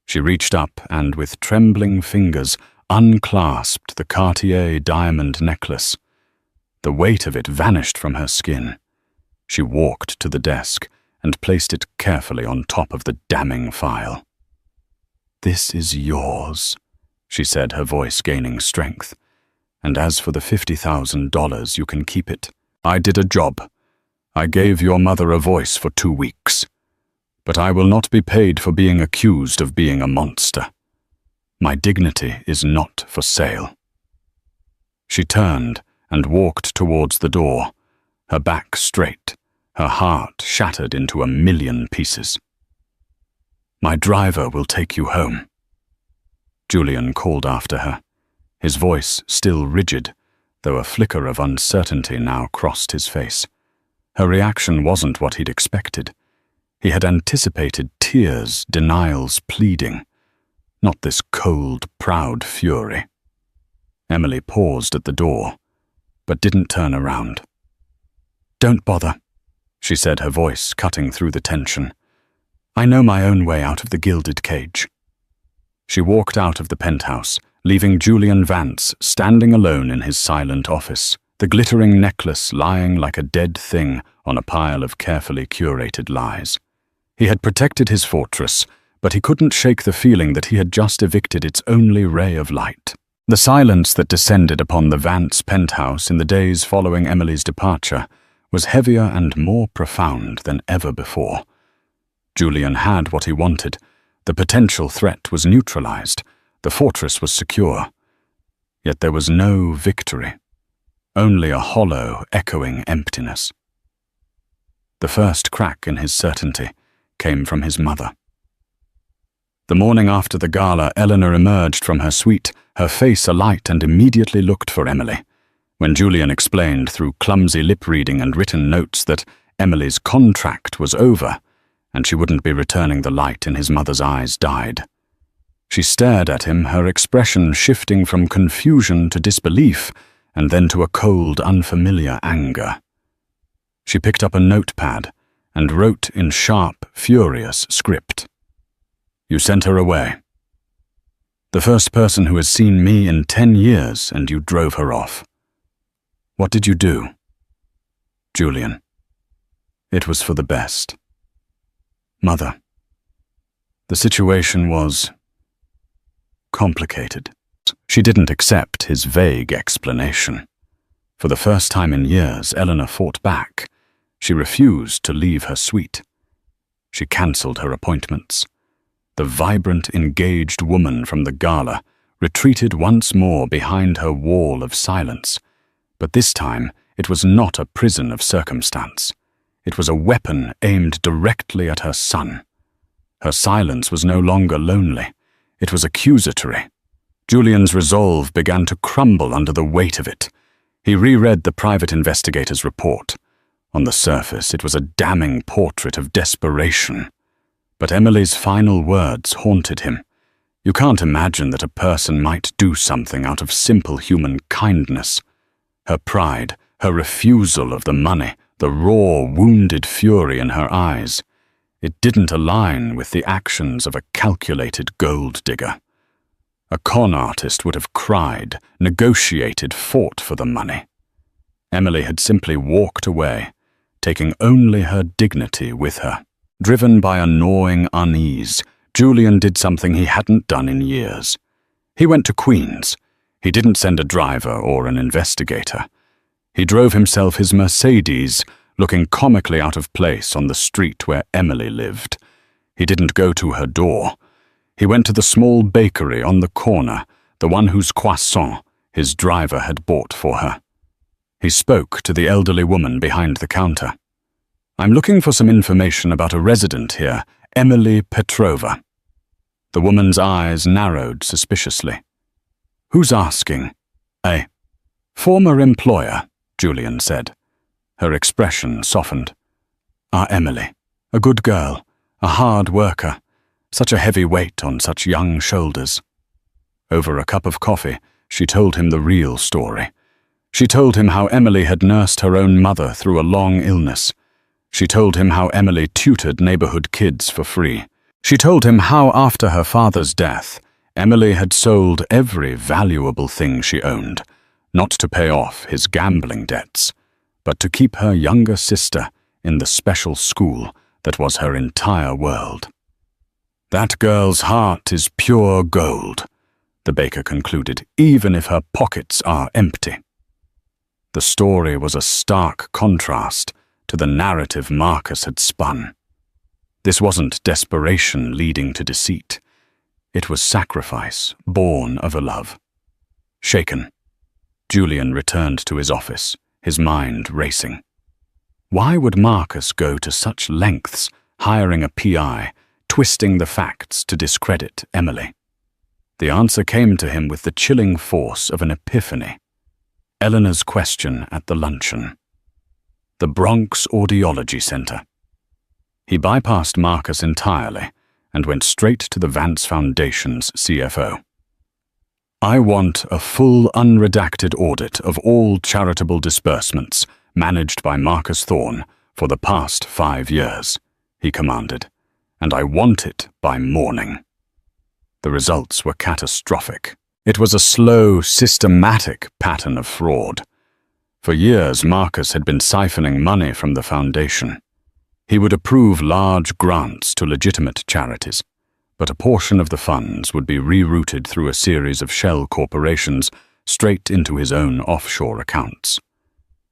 She reached up and, with trembling fingers, unclasped the Cartier diamond necklace. The weight of it vanished from her skin. She walked to the desk and placed it carefully on top of the damning file. "This is yours," she said, her voice gaining strength. "And as for the $50,000, you can keep it. I did a job. I gave your mother a voice for 2 weeks. But I will not be paid for being accused of being a monster. My dignity is not for sale." She turned and walked towards the door, her back straight, her heart shattered into 1,000,000 pieces. "My driver will take you home," Julian called after her, his voice still rigid, though a flicker of uncertainty now crossed his face. Her reaction wasn't what he'd expected. He had anticipated tears, denials, pleading, not this cold, proud fury. Emily paused at the door, but didn't turn around. "Don't bother," she said, her voice cutting through the tension. "I know my own way out of the gilded cage." She walked out of the penthouse, leaving Julian Vance standing alone in his silent office, the glittering necklace lying like a dead thing on a pile of carefully curated lies. He had protected his fortress, but he couldn't shake the feeling that he had just evicted its only ray of light. The silence that descended upon the Vance penthouse in the days following Emily's departure was heavier and more profound than ever before. Julian had what he wanted. The potential threat was neutralized. The fortress was secure. Yet there was no victory, only a hollow, echoing emptiness. The first crack in his certainty came from his mother. The morning after the gala, Eleanor emerged from her suite, her face alight, and immediately looked for Emily. When Julian explained through clumsy lip-reading and written notes that Emily's contract was over, and she wouldn't be returning, the light in his mother's eyes died. She stared at him, her expression shifting from confusion to disbelief, and then to a cold, unfamiliar anger. She picked up a notepad and wrote in sharp, furious script. "You sent her away. The first person who has seen me in 10 years, and you drove her off. What did you do?" "Julian, it was for the best." "Mother, the situation was complicated." She didn't accept his vague explanation. For the first time in years, Eleanor fought back. She refused to leave her suite. She cancelled her appointments. The vibrant, engaged woman from the gala retreated once more behind her wall of silence. But this time, it was not a prison of circumstance. It was a weapon aimed directly at her son. Her silence was no longer lonely. It was accusatory. Julian's resolve began to crumble under the weight of it. He reread the private investigator's report. On the surface, it was a damning portrait of desperation. But Emily's final words haunted him. You can't imagine that a person might do something out of simple human kindness. Her pride, her refusal of the money, the raw, wounded fury in her eyes. It didn't align with the actions of a calculated gold digger. A con artist would have cried, negotiated, fought for the money. Emily had simply walked away, taking only her dignity with her. Driven by a gnawing unease, Julian did something he hadn't done in years. He went to Queens. He didn't send a driver or an investigator. He drove himself his Mercedes, looking comically out of place on the street where Emily lived. He didn't go to her door. He went to the small bakery on the corner, the one whose croissant his driver had bought for her. He spoke to the elderly woman behind the counter. "I'm looking for some information about a resident here, Emily Petrova." The woman's eyes narrowed suspiciously. "Who's asking?" "A former employer," Julian said. Her expression softened. "Our Emily. A good girl, a hard worker. Such a heavy weight on such young shoulders." Over a cup of coffee, she told him the real story. She told him how Emily had nursed her own mother through a long illness. She told him how Emily tutored neighborhood kids for free. She told him how, after her father's death, Emily had sold every valuable thing she owned, not to pay off his gambling debts, but to keep her younger sister in the special school that was her entire world. "That girl's heart is pure gold," the baker concluded, "even if her pockets are empty." The story was a stark contrast to the narrative Marcus had spun. This wasn't desperation leading to deceit. It was sacrifice born of a love. Shaken, Julian returned to his office, his mind racing. Why would Marcus go to such lengths, hiring a PI, twisting the facts to discredit Emily? The answer came to him with the chilling force of an epiphany. Eleanor's question at the luncheon. The Bronx Audiology Center. He bypassed Marcus entirely and went straight to the Vance Foundation's CFO. "I want a full unredacted audit of all charitable disbursements managed by Marcus Thorne for the past 5 years, he commanded, "and I want it by morning." The results were catastrophic. It was a slow, systematic pattern of fraud. For years, Marcus had been siphoning money from the foundation. He would approve large grants to legitimate charities, but a portion of the funds would be rerouted through a series of shell corporations straight into his own offshore accounts.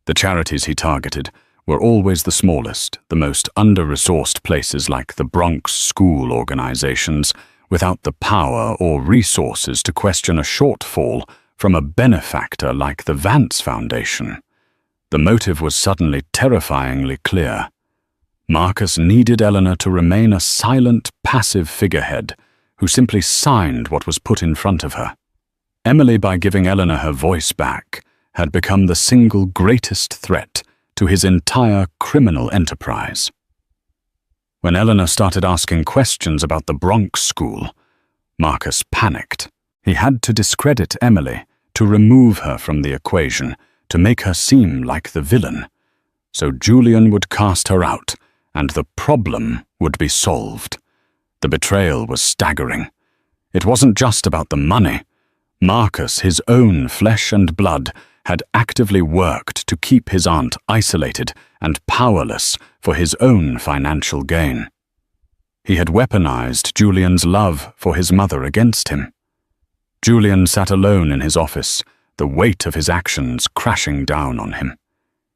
The charities he targeted were always the smallest, the most under-resourced places like the Bronx school organizations, without the power or resources to question a shortfall from a benefactor like the Vance Foundation. The motive was suddenly terrifyingly clear. Marcus needed Eleanor to remain a silent, passive figurehead who simply signed what was put in front of her. Emily, by giving Eleanor her voice back, had become the single greatest threat to his entire criminal enterprise. When Eleanor started asking questions about the Bronx school, Marcus panicked. He had to discredit Emily, to remove her from the equation, to make her seem like the villain. So Julian would cast her out, and the problem would be solved. The betrayal was staggering. It wasn't just about the money. Marcus, his own flesh and blood, had actively worked to keep his aunt isolated and powerless for his own financial gain. He had weaponized Julian's love for his mother against him. Julian sat alone in his office, the weight of his actions crashing down on him.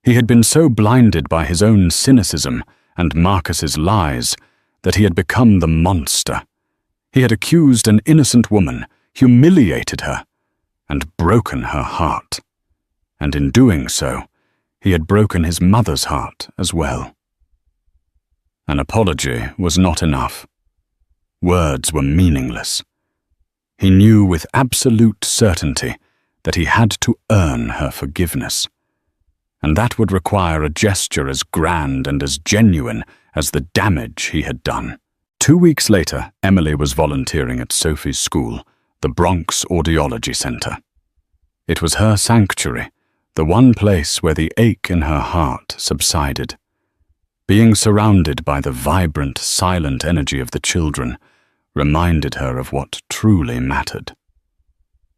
He had been so blinded by his own cynicism and Marcus's lies that he had become the monster. He had accused an innocent woman, humiliated her, and broken her heart. And in doing so, he had broken his mother's heart as well. An apology was not enough. Words were meaningless. He knew with absolute certainty that he had to earn her forgiveness. And that would require a gesture as grand and as genuine as the damage he had done. 2 weeks later, Emily was volunteering at Sophie's school, the Bronx Audiology Center. It was her sanctuary, the one place where the ache in her heart subsided. Being surrounded by the vibrant, silent energy of the children reminded her of what truly mattered.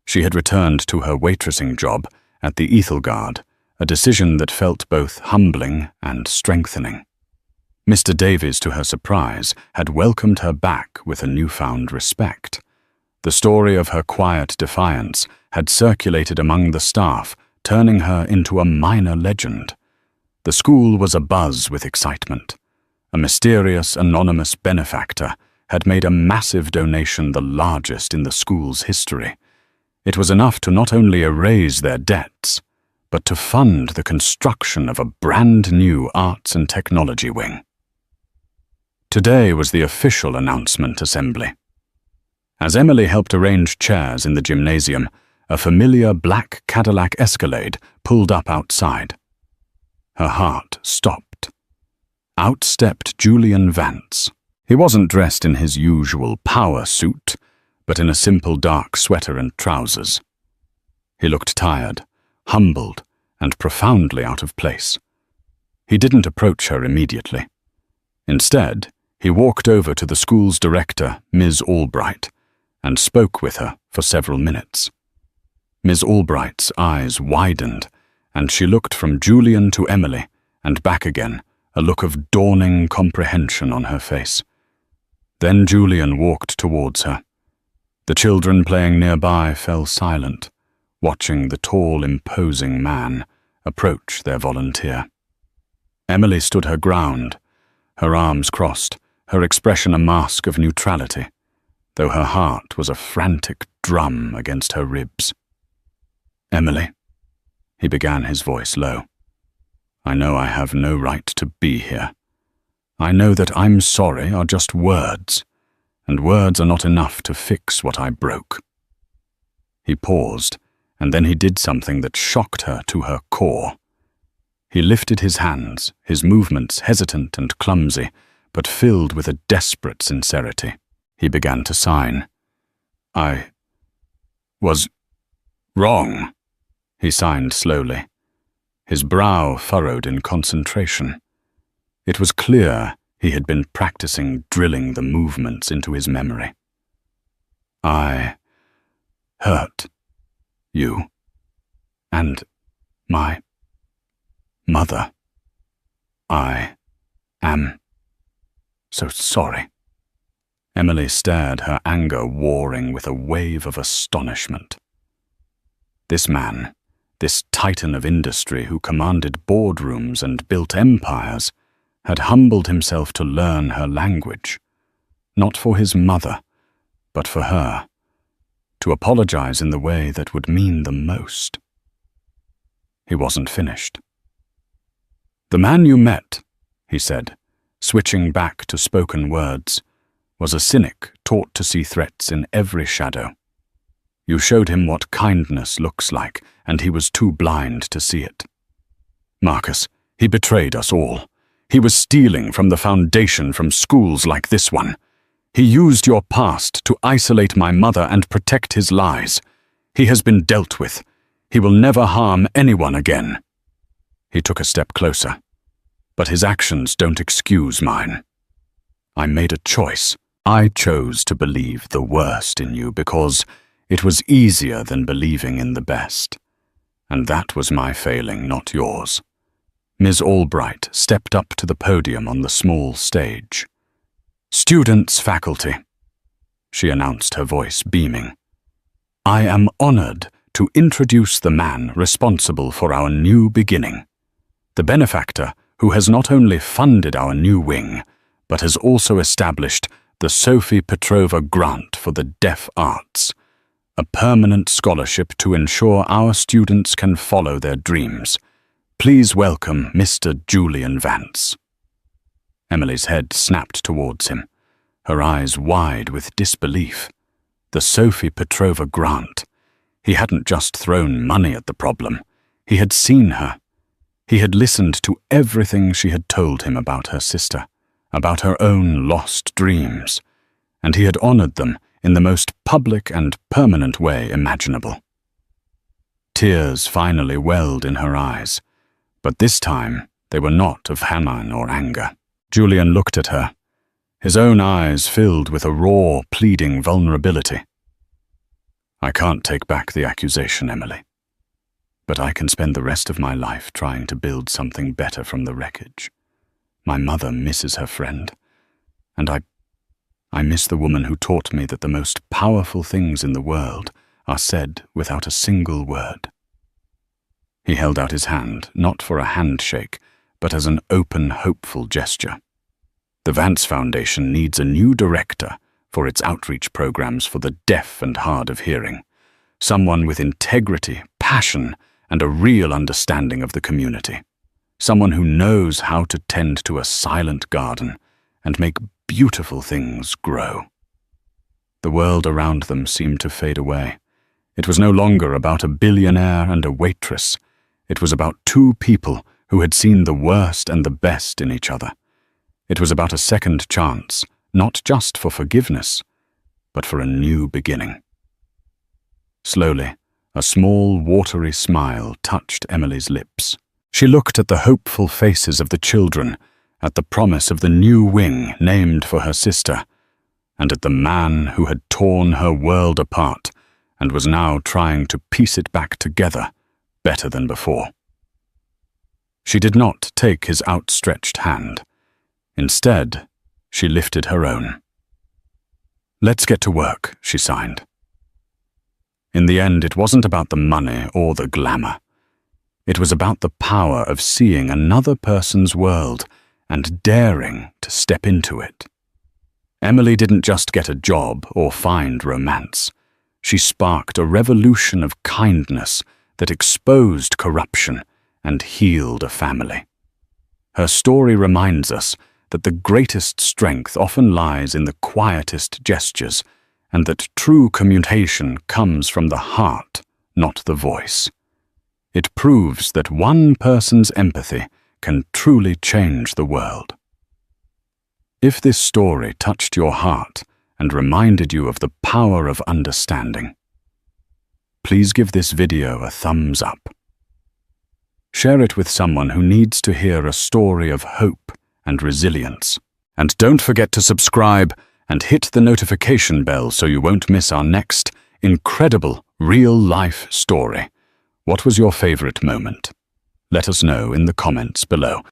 She had returned to her waitressing job at the Ethelgard, a decision that felt both humbling and strengthening. Mr. Davies, to her surprise, had welcomed her back with a newfound respect. The story of her quiet defiance had circulated among the staff, turning her into a minor legend. The school was abuzz with excitement. A mysterious, anonymous benefactor had made a massive donation, the largest in the school's history. It was enough to not only erase their debts, but to fund the construction of a brand new arts and technology wing. Today was the official announcement assembly. As Emily helped arrange chairs in the gymnasium, a familiar black Cadillac Escalade pulled up outside. Her heart stopped. Out stepped Julian Vance. He wasn't dressed in his usual power suit, but in a simple dark sweater and trousers. He looked tired, humbled, and profoundly out of place. He didn't approach her immediately. Instead, he walked over to the school's director, Ms. Albright, and spoke with her for several minutes. Ms. Albright's eyes widened, and she looked from Julian to Emily and back again, a look of dawning comprehension on her face. Then Julian walked towards her. The children playing nearby fell silent, watching the tall, imposing man approach their volunteer. Emily stood her ground, her arms crossed, her expression a mask of neutrality, though her heart was a frantic drum against her ribs. "Emily," he began, his voice low, "I know I have no right to be here. I know that 'I'm sorry' are just words, and words are not enough to fix what I broke." He paused, and then he did something that shocked her to her core. He lifted his hands, his movements hesitant and clumsy, but filled with a desperate sincerity. He began to sign. "I was wrong," he signed slowly, his brow furrowed in concentration. It was clear he had been practicing drilling the movements into his memory. "I hurt you and my mother. I am so sorry." Emily stared, her anger warring with a wave of astonishment. This man, this titan of industry who commanded boardrooms and built empires, had humbled himself to learn her language, not for his mother, but for her, to apologize in the way that would mean the most. He wasn't finished. "The man you met," he said, switching back to spoken words, was a cynic taught to see threats in every shadow. You showed him what kindness looks like, and he was too blind to see it. Marcus, he betrayed us all. He was stealing from the foundation from schools like this one. He used your past to isolate my mother and protect his lies. He has been dealt with. He will never harm anyone again." He took a step closer. "But his actions don't excuse mine. I made a choice. I chose to believe the worst in you because it was easier than believing in the best. And that was my failing, not yours." Ms. Albright stepped up to the podium on the small stage. "Students, faculty," she announced, her voice beaming. "I am honored to introduce the man responsible for our new beginning. The benefactor who has not only funded our new wing, but has also established the Sophie Petrova Grant for the Deaf Arts, a permanent scholarship to ensure our students can follow their dreams. Please welcome Mr. Julian Vance." Emily's head snapped towards him, her eyes wide with disbelief. The Sophie Petrova Grant. He hadn't just thrown money at the problem. He had seen her. He had listened to everything she had told him about her sister, about her own lost dreams, and he had honored them in the most public and permanent way imaginable. Tears finally welled in her eyes, but this time they were not of hammer or anger. Julian looked at her, his own eyes filled with a raw, pleading vulnerability. "I can't take back the accusation, Emily, but I can spend the rest of my life trying to build something better from the wreckage. My mother misses her friend, and I miss the woman who taught me that the most powerful things in the world are said without a single word." He held out his hand, not for a handshake, but as an open, hopeful gesture. "The Vance Foundation needs a new director for its outreach programs for the deaf and hard of hearing. Someone with integrity, passion, and a real understanding of the community. Someone who knows how to tend to a silent garden and make beautiful things grow." The world around them seemed to fade away. It was no longer about a billionaire and a waitress. It was about two people who had seen the worst and the best in each other. It was about a second chance, not just for forgiveness, but for a new beginning. Slowly, a small, watery smile touched Emily's lips. She looked at the hopeful faces of the children, at the promise of the new wing named for her sister, and at the man who had torn her world apart and was now trying to piece it back together better than before. She did not take his outstretched hand. Instead, she lifted her own. "Let's get to work," she signed. In the end, it wasn't about the money or the glamour. It was about the power of seeing another person's world and daring to step into it. Emily didn't just get a job or find romance. She sparked a revolution of kindness that exposed corruption and healed a family. Her story reminds us that the greatest strength often lies in the quietest gestures, and that true communication comes from the heart, not the voice. It proves that one person's empathy can truly change the world. If this story touched your heart and reminded you of the power of understanding, please give this video a thumbs up. Share it with someone who needs to hear a story of hope and resilience. And don't forget to subscribe and hit the notification bell so you won't miss our next incredible real-life story. What was your favorite moment? Let us know in the comments below.